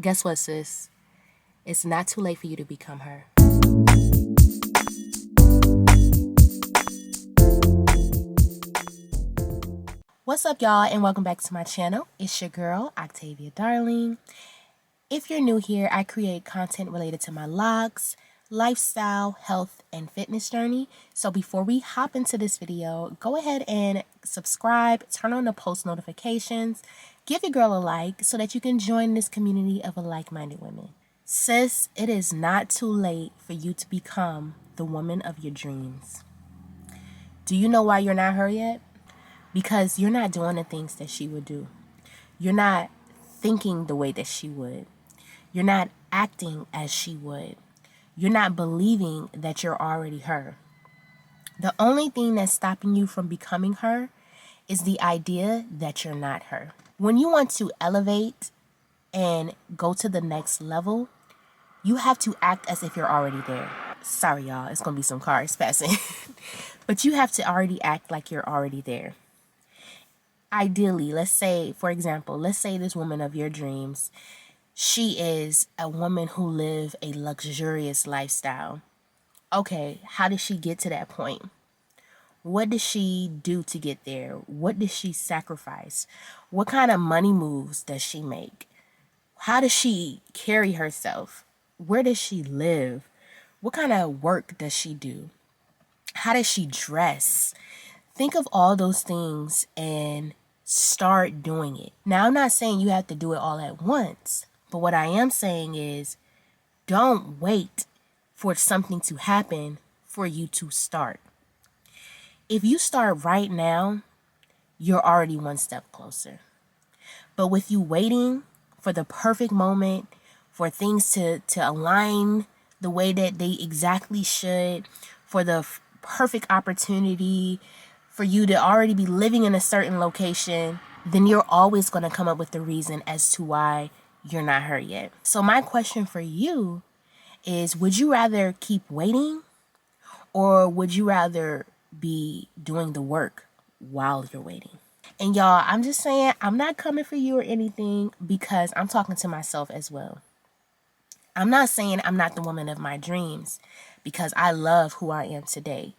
Guess what, sis? It's not too late for you to become her. What's up, y'all, and welcome back to my channel. It's your girl, Octavia.Darling. If you're new here, I create content related to my Locs, lifestyle, health, and fitness journey. So before we hop into this video, go ahead and subscribe, turn on the post notifications, give your girl a like so that you can join this community of like-minded women. Sis, it is not too late for you to become the woman of your dreams. Do you know why you're not her yet? Because you're not doing the things that she would do. You're not thinking the way that she would. You're not acting as she would. You're not believing that you're already her. The only thing that's stopping you from becoming her is the idea that you're not her. When you want to elevate and go to the next level, you have to act as if you're already there. Sorry, y'all, it's going to be some cars passing. But you have to already act like you're already there. Ideally, let's say, for example, let's say this woman of your dreams, she is a woman who lives a luxurious lifestyle. Okay, how did she get to that point? What does she do to get there? What does she sacrifice? What kind of money moves does she make? How does she carry herself? Where does she live? What kind of work does she do? How does she dress? Think of all those things and start doing it. Now, I'm not saying you have to do it all at once, but what I am saying is don't wait for something to happen for you to start. If you start right now, you're already one step closer. But with you waiting for the perfect moment, for things to align the way that they exactly should, for the perfect opportunity, for you to already be living in a certain location, then you're always going to come up with the reason as to why you're not her yet. So my question for you is, would you rather keep waiting, or would you rather be doing the work while you're waiting? And y'all, I'm just saying, I'm not coming for you or anything, because I'm talking to myself as well. I'm not saying I'm not the woman of my dreams, because I love who I am today.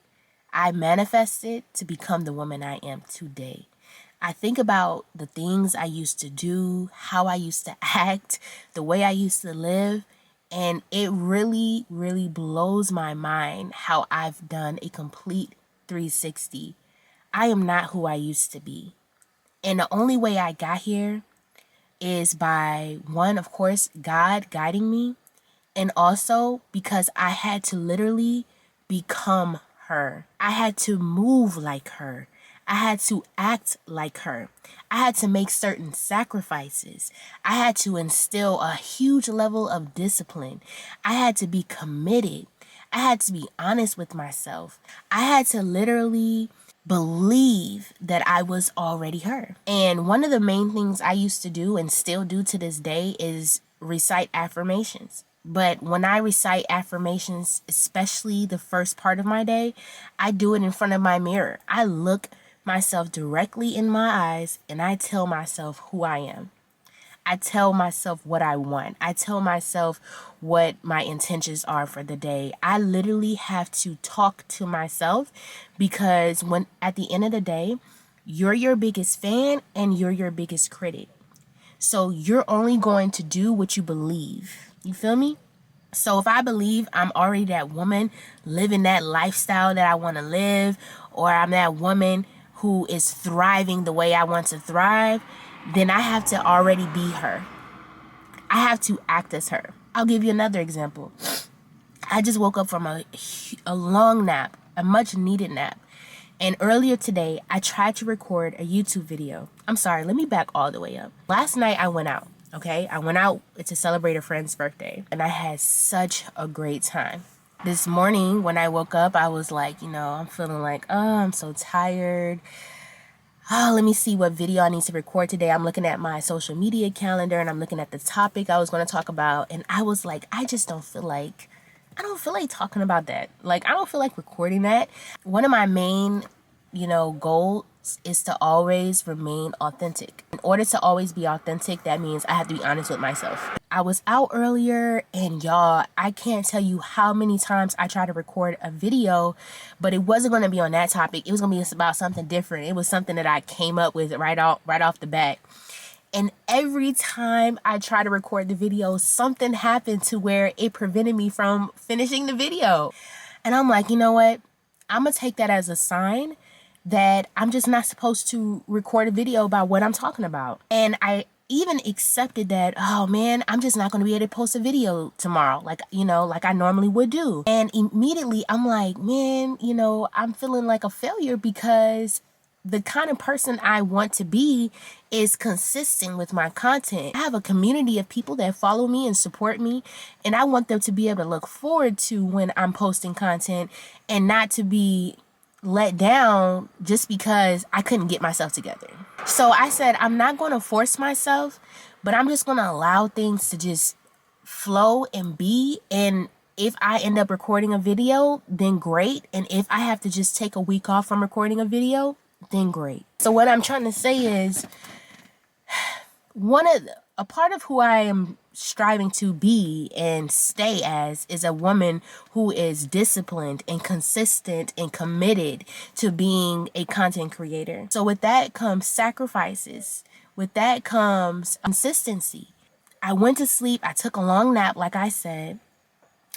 I manifested to become the woman I am today. I think about the things I used to do, how I used to act, the way I used to live, and it really, really blows my mind how I've done a complete 360. I am not who I used to be. And the only way I got here is by, one, of course, God guiding me, and also because I had to literally become her. I had to move like her. I had to act like her. I had to make certain sacrifices. I had to instill a huge level of discipline. I had to be committed. I had to be honest with myself. I had to literally believe that I was already her. And one of the main things I used to do and still do to this day is recite affirmations. But when I recite affirmations, especially the first part of my day, I do it in front of my mirror. I look myself directly in my eyes and I tell myself who I am. I tell myself what I want. I tell myself what my intentions are for the day. I literally have to talk to myself, because when at the end of the day, you're your biggest fan and you're your biggest critic. So you're only going to do what you believe. You feel me? So if I believe I'm already that woman living that lifestyle that I want to live, or I'm that woman who is thriving the way I want to thrive, then I have to already be her. I have to act as her. I'll give you another example. I just woke up from a long nap, a much needed nap. And earlier today, I tried to record a YouTube video. I'm sorry, let me back all the way up. Last night I went out, okay? I went out to celebrate a friend's birthday, and I had such a great time. This morning when I woke up, I was like, I'm feeling like, I'm so tired. Let me see what video I need to record today. I'm looking at my social media calendar and I'm looking at the topic I was going to talk about. And I was like, I don't feel like talking about that. Like, I don't feel like recording that. One of my main, goal is to always remain authentic. In order to always be authentic, that means I have to be honest with myself. I was out earlier and y'all, I can't tell you how many times I tried to record a video, but it wasn't going to be on that topic. It was going to be about something different. It was something that I came up with right off the bat. And every time I try to record the video, something happened to where it prevented me from finishing the video. And I'm like, you know what? I'm going to take that as a sign that I'm just not supposed to record a video about what I'm talking about. And I even accepted that, oh man, I'm just not going to be able to post a video tomorrow, like I normally would do. And immediately I'm like, man, I'm feeling like a failure because the kind of person I want to be is consistent with my content. I have a community of people that follow me and support me, and I want them to be able to look forward to when I'm posting content and not to be let down just because I couldn't get myself together. So I said, I'm not going to force myself, but I'm just going to allow things to just flow and be. And if I end up recording a video, then great. And if I have to just take a week off from recording a video, then great. So what I'm trying to say is, a part of who I am striving to be and stay as is a woman who is disciplined and consistent and committed to being a content creator. So with that comes sacrifices. With that comes consistency. I went to sleep. I took a long nap, like I said.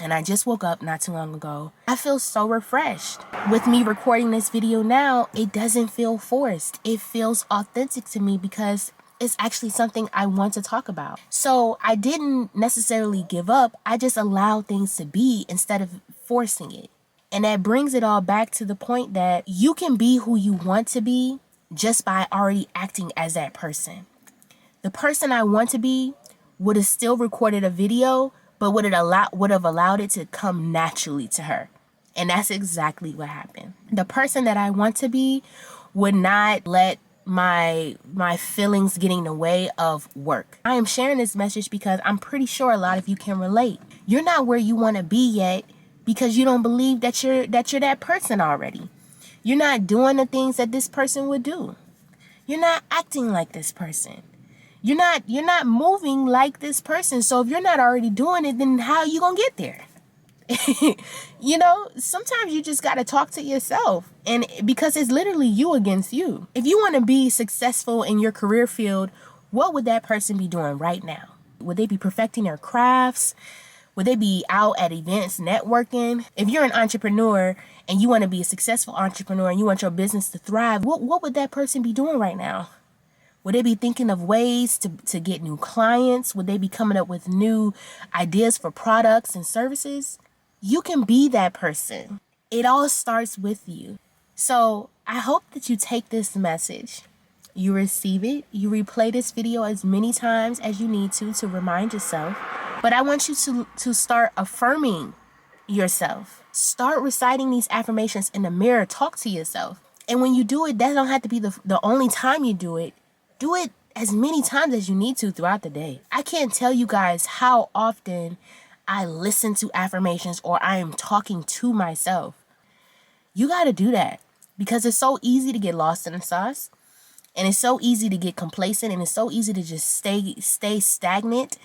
And I just woke up not too long ago. I feel so refreshed. With me recording this video now, it doesn't feel forced. It feels authentic to me because it's actually something I want to talk about. So I didn't necessarily give up. I just allowed things to be instead of forcing it. And that brings it all back to the point that you can be who you want to be just by already acting as that person. The person I want to be would have still recorded a video, but would have allowed it to come naturally to her. And that's exactly what happened. The person that I want to be would not let my feelings get in the way of work. I am sharing this message because I'm pretty sure a lot of you can relate. You're not where you want to be yet because you don't believe that you're that person already. You're not doing the things that this person would do. You're not acting like this person. You're not moving like this person. So if you're not already doing it, then how are you gonna get there? Sometimes you just gotta talk to yourself, and because it's literally you against you. If you want to be successful in your career field, what would that person be doing right now? Would they be perfecting their crafts? Would they be out at events networking? If you're an entrepreneur and you want to be a successful entrepreneur and you want your business to thrive, what would that person be doing right now? Would they be thinking of ways to get new clients? Would they be coming up with new ideas for products and services? You can be that person. It all starts with you. So I hope that you take this message, you receive it, you replay this video as many times as you need to remind yourself. But I want you to start affirming yourself. Start reciting these affirmations in the mirror. Talk to yourself. And when you do it, that don't have to be the only time you do it. Do it as many times as you need to throughout the day. I can't tell you guys how often I listen to affirmations or I am talking to myself. You got to do that because it's so easy to get lost in the sauce, and it's so easy to get complacent, and it's so easy to just stay stagnant.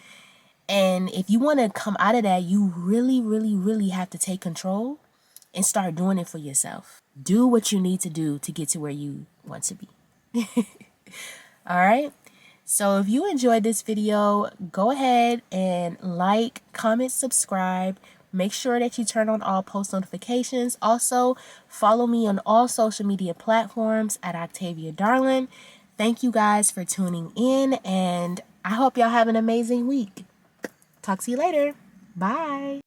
And if you want to come out of that, you really, really, really have to take control and start doing it for yourself. Do what you need to do to get to where you want to be. All right. So if you enjoyed this video, go ahead and like, comment, subscribe. Make sure that you turn on all post notifications. Also, follow me on all social media platforms at Octavia.Darling. Thank you guys for tuning in, and I hope y'all have an amazing week. Talk to you later. Bye.